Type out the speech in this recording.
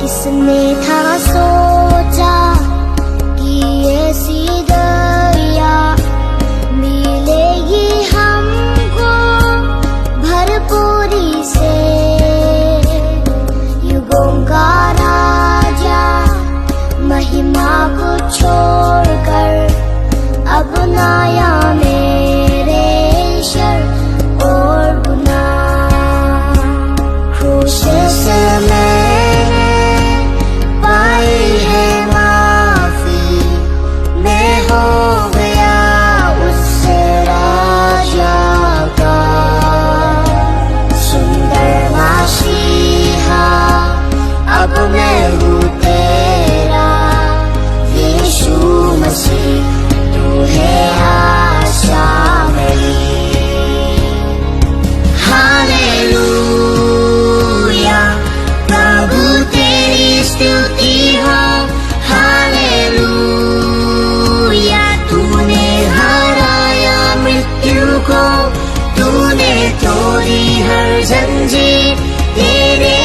किसने था सोचा कि ऐसी दरिया मिलेगी हमको भरपूरी से। युगों का राजा महिमा को छोड़कर अब नाया मेरे शर और गुनाह। क्रूस से मैंने पाई है माफी, मैं हो गया उससे राजा का। सुंदर मसीहा अब मैं हूँ तेरा, यीशु मसीह तू है आशा मेरी। हालेलुया प्रभु तेरी स्तुति हो। हालेलुया तूने हराया मृत्यु को, तूने तोड़ी हर जंजीर, तेरे